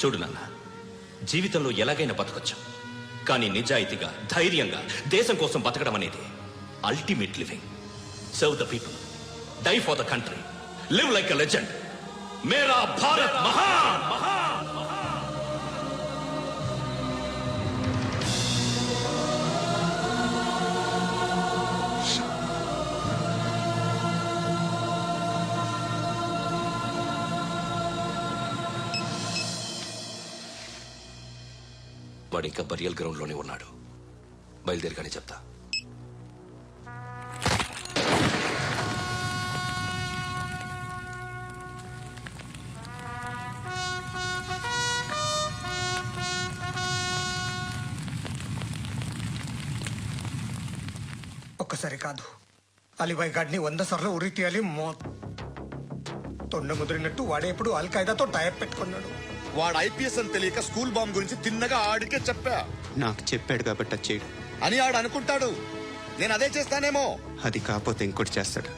చూడు నాన్న, జీవితంలో ఎలాగైనా బతకొచ్చు, కానీ నిజాయితీగా ధైర్యంగా దేశం కోసం బతకడం అనేది ultimate living. Serve the people, die for the country, live like a legend. మేరా భారత్ మహాన్. వాడు ఇంకా బరియల్ గ్రౌండ్ లోనే ఉన్నాడు. బయలుదేరిగానే చెప్తా. ఒక్కసారి కాదు, అలీబాయ్ గాడిని 100 సార్లు ఉరి తీయాలి. తొండ ముదిరినట్టు వాడే ఎప్పుడు అల్ ఖైదాతో టైప్ పెట్టుకున్నాడు. వాడు ఐపీఎస్ అని తెలియక స్కూల్ బాంబ్ గురించి తిన్నగా ఆడికే చెప్పా. నాకు చెప్పాడు కాబట్టి అది చేయడు అని ఆడు అనుకుంటాడు. నేను అదే చేస్తానేమో. అది కాకపోతే ఇంకోటి చేస్తాడు.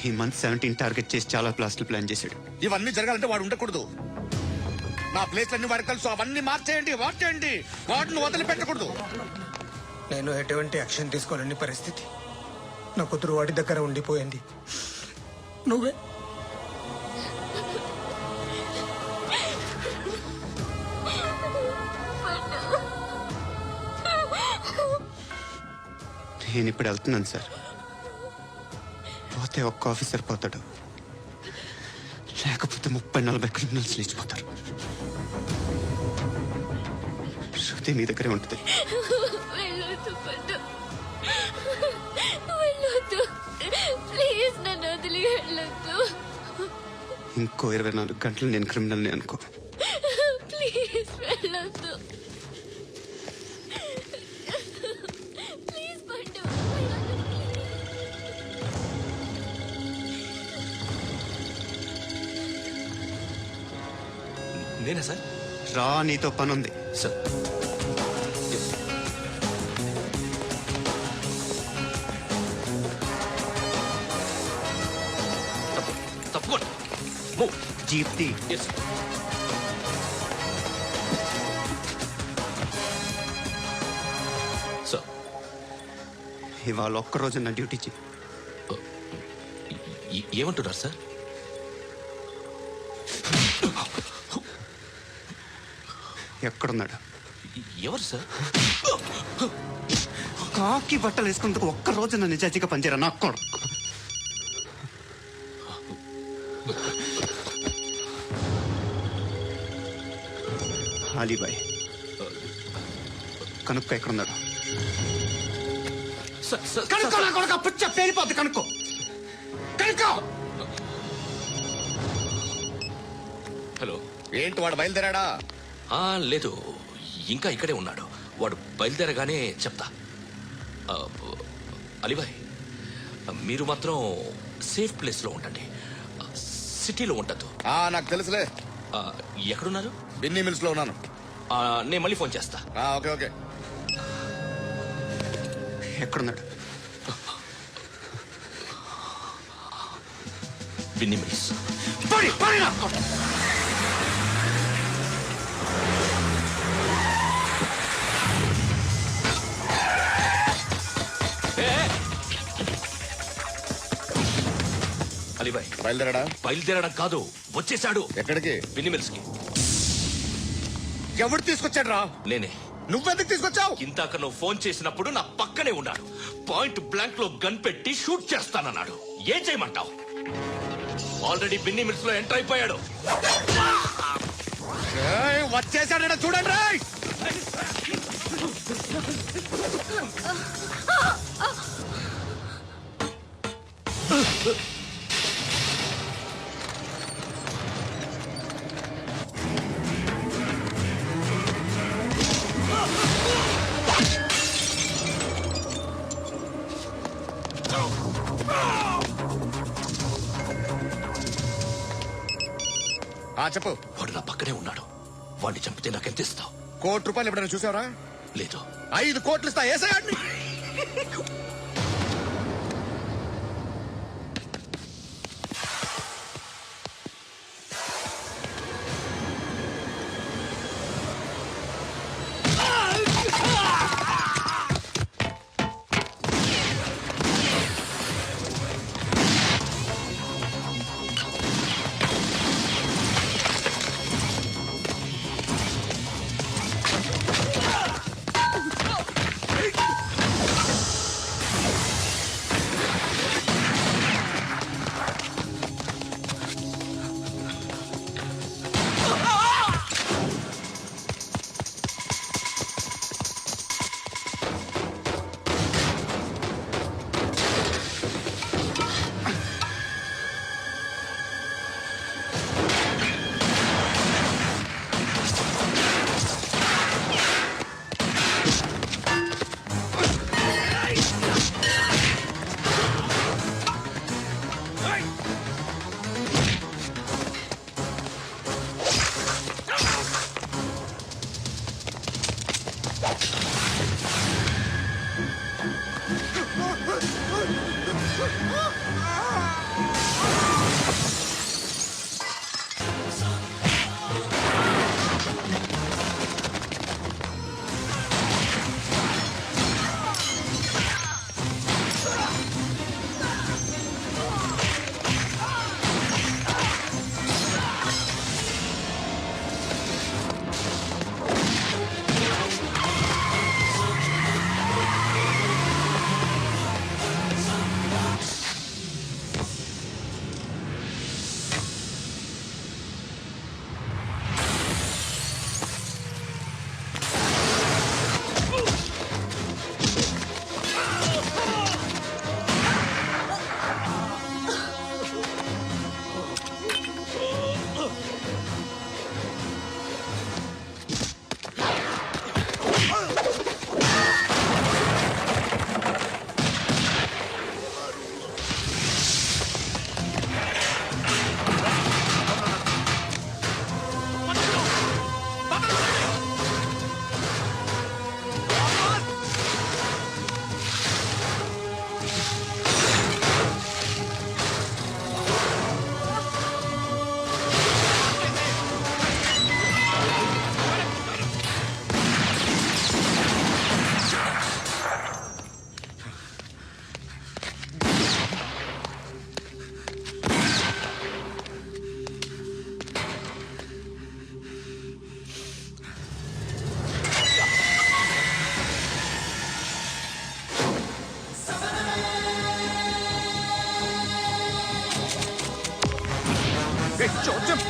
ఈ మంత్ 17 టార్గెట్ చేసి చాలా ప్లాస్ట్లు ప్లాన్ చేశాడు. ఇవన్నీ జరగాలంటే వాడు ఉండకూడదు. నా ప్లేస్లన్నీ వాడు కలుసు అవన్నీ మార్చేయండి, వాటిని వదిలిపెట్టకూడదు. నేను ఎటువంటి యాక్షన్ తీసుకోలేని పరిస్థితి. నా కూతురు వాడి దగ్గర ఉండిపోయింది. నువ్వే నేను ఇప్పుడు వెళ్తున్నాను సార్. పోతే ఒక్క ఆఫీసర్ పోతాడు, లేకపోతే 30-40 క్రిమినల్స్ లేచిపోతారు. శృతి నీ దగ్గరే ఉంటుంది. ఇంకో 24 గంటలు నేను క్రిమినల్ని అనుకో. ప్లీజ్ వెళ్ళొద్దు. నేనా సార్? రా, నీతో పని ఉంది సార్. తప్పకుండా. జీప్తి సార్. ఇవాళ ఒక్కరోజు నా డ్యూటీ చేయి. ఏమంటున్నారు సార్? ఎక్కడున్నాడు? ఎవరు సార్? కాకి బట్టలు వేసుకున్నందుకు ఒక్కరోజు నా నిజాజీగా పనిచేయరా నా కొడుకు. అలీబాయ్ కనుక్కో, ఎక్కడున్నాడు? కనుక్కో నా కొడుకు, పుచ్చ పేలిపోద్ది. కనుక్కో. హలో. ఏంటి వాడు బయలుదేరాడా? లేదు, ఇంకా ఇక్కడే ఉన్నాడు. వాడు బయలుదేరగానే చెప్తా. అలీబాయ్, మీరు మాత్రం సేఫ్ ప్లేస్ లో ఉండండి, సిటీలో ఉండద్దు. నాకు తెలుసులే. ఎక్కడున్నారు? బిన్నీ మిల్స్ లో ఉన్నాను. నేను మళ్ళీ ఫోన్ చేస్తా. Okay okay. ఎక్కడున్నాడు? బిన్నీ మిల్స్. అలీబాయ్ బయలుదేరాడా? బయలుదేరడం కాదు, వచ్చేసాడు. ఎక్కడికి? బిన్నీ మిల్స్ కి. ఎవడు తీసుకొచ్చాడు రా? నేనే. నువ్వెందుకు తీసుకొచ్చావు? ఇందాక నువ్వు ఫోన్ చేసినప్పుడు నా పక్కనే ఉన్నాడు. పాయింట్ బ్లాంక్ లో గన్ పెట్టి షూట్ చేస్తానన్నాడు. ఏం చేయమంటావు? ఆల్రెడీ బిన్నీ మిల్స్ లో ఎంటర్ అయిపోయాడు. వచ్చేసాడ చూడండి రా. చెప్పు. వాడు నా పక్కనే ఉన్నాడు. వాడిని చంపితే నాకెంత ఇస్తావు? ₹1 కోటి ఎప్పుడైనా చూసావరా? లేదు. 5 కోట్లు ఇస్తా. ఏసయాడిని. చోద్యం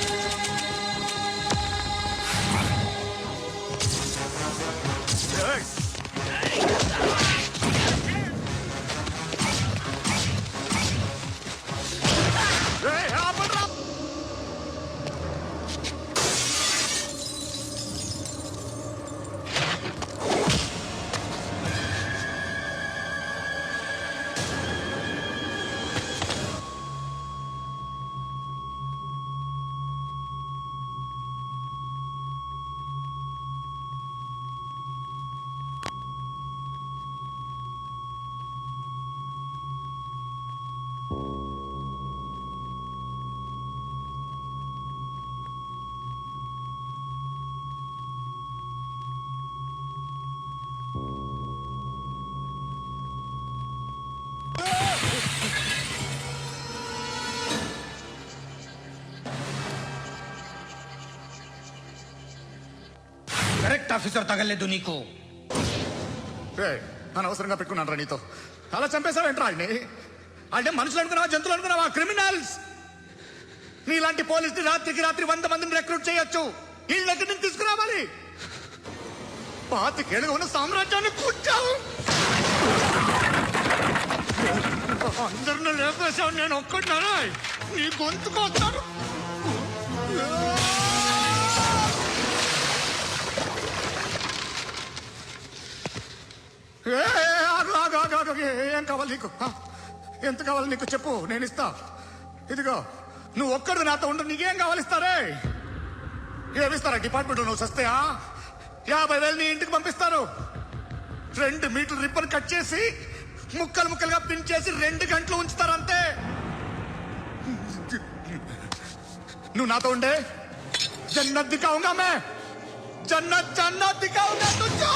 కరెక్ట్ ఆఫీసర్ తగలేదు నీకు. అనవసరంగా పెట్టుకున్నాను రా నీతో. అలా చంపేశావేంట్రా ఆయన్ని? అంటే మనుషులు అనుకున్నావా, జంతువులు అనుకున్నావా? క్రిమినల్స్. నీలాంటి పోలీసుని రాత్రికి రాత్రి 100 మందిని రిక్రూట్ చేయొచ్చు. వీళ్ళ దగ్గర నుంచి తీసుకురావాలి. పాతికేళ్ళుగా ఉన్న సామ్రాజ్యాన్ని కూర్చావు. అందరిని లేపేశావు, నేను ఒక్కడినారా? నీ గొంతుకొస్తాను. ఏం కావాలి నీకు? ఎంత కావాలి నీకు చెప్పు, నేను ఇస్తా. ఇదిగో నువ్వు ఒక్కడు నాతో ఉండు. నీకేం కావాలి ఇస్తారే? ఏమిస్తారా డిపార్ట్మెంట్? నువ్వు సస్తేయా 50,000 నీ ఇంటికి పంపిస్తారు. 2 మీటర్ల రిబ్బన్ కట్ చేసి ముక్కలు ముక్కలుగా పిన్ చేసి 2 గంటలు ఉంచుతారు అంతే. నువ్వు నాతో ఉండే జన్నత్ దిఖాऊंगा मैं, జన్నత్ జన్నత్ దిఖాऊंगा तुझको.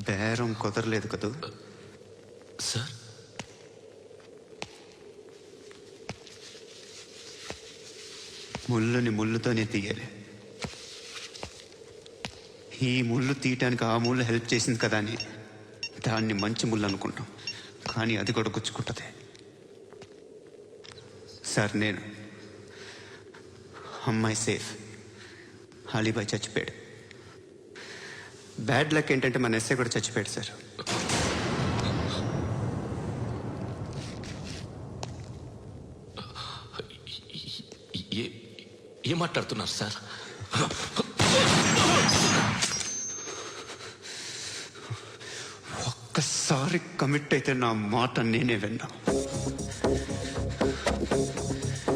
బేరం కుదరలేదు కదూ. సార్, ముళ్ళుని ముళ్ళుతోనే తీయాలి. ఈ ముళ్ళు తీయటానికి ఆ ముళ్ళు హెల్ప్ చేసింది కదా అని దాన్ని మంచి ముళ్ళు అనుకుంటాం, కానీ అది కూడా గుచ్చుకుంటుంది. సార్, నేను అమ్మాయి సేఫ్, అలీబాయ్ చచ్చిపోయాడు. బ్యాడ్ లక్ ఏంటంటే మన ఎస్ఐ కూడా చచ్చిపోయాడు సార్. ఏం మాట్లాడుతున్నారు సార్? ఒక్కసారి కమిట్ అయితే నా మాట నేనే విన్నా.